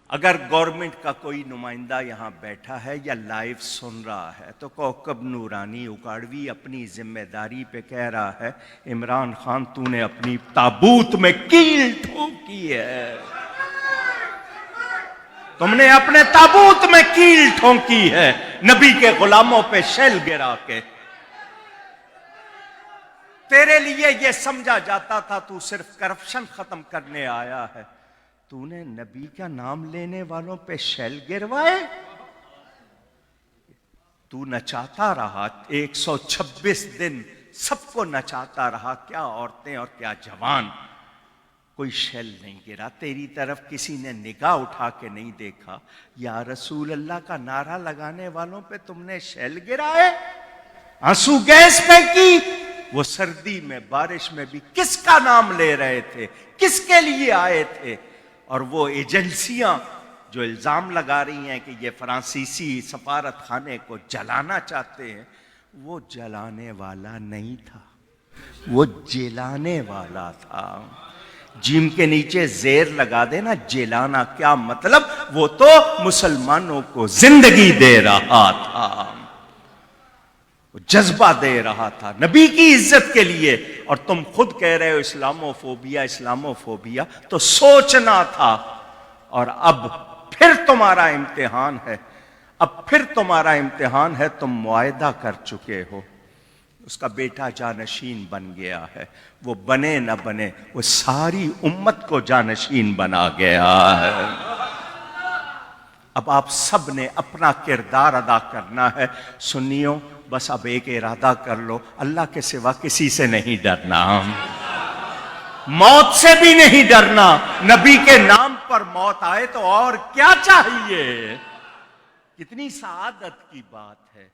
اگر گورنمنٹ کا کوئی نمائندہ یہاں بیٹھا ہے یا لائیو سن رہا ہے تو کوکب نورانی اکاڑوی اپنی ذمہ داری پہ کہہ رہا ہے عمران خان تو نے اپنی تابوت میں کیل ٹھونکی ہے، تم نے اپنے تابوت میں کیل ٹھونکی ہے نبی کے غلاموں پہ شیل گرا کے۔ تیرے لیے یہ سمجھا جاتا تھا تو صرف کرپشن ختم کرنے آیا ہے، تو نے نبی کا نام لینے والوں پہ شیل گروائے، تو نچاتا رہا 126 دن سب کو نچاتا رہا، کیا عورتیں اور کیا جوان، کوئی شیل نہیں گرا، تیری طرف کسی نے نگاہ اٹھا کے نہیں دیکھا۔ یا رسول اللہ کا نعرہ لگانے والوں پہ تم نے شیل گرائے، آنسو گیس پھینکی، وہ سردی میں بارش میں بھی کس کا نام لے رہے تھے، کس کے لیے آئے تھے؟ اور وہ ایجنسیاں جو الزام لگا رہی ہیں کہ یہ فرانسیسی سفارت خانے کو جلانا چاہتے ہیں، وہ جلانے والا نہیں تھا، وہ جلانے والا تھا۔ جیم کے نیچے زیر لگا دینا، جلانا کیا مطلب؟ وہ تو مسلمانوں کو زندگی دے رہا تھا، جذبہ دے رہا تھا نبی کی عزت کے لیے، اور تم خود کہہ رہے ہو اسلامو فوبیا اسلامو فوبیا، تو سوچنا تھا۔ اور اب پھر تمہارا امتحان ہے، اب پھر تمہارا امتحان ہے، تم معاہدہ کر چکے ہو، اس کا بیٹا جانشین بن گیا ہے، وہ بنے نہ بنے وہ ساری امت کو جانشین بنا گیا ہے۔ اب آپ سب نے اپنا کردار ادا کرنا ہے۔ سنیوں بس اب ایک ارادہ کر لو، اللہ کے سوا کسی سے نہیں ڈرنا، موت سے بھی نہیں ڈرنا، نبی کے نام پر موت آئے تو اور کیا چاہیے؟ کتنی سعادت کی بات ہے۔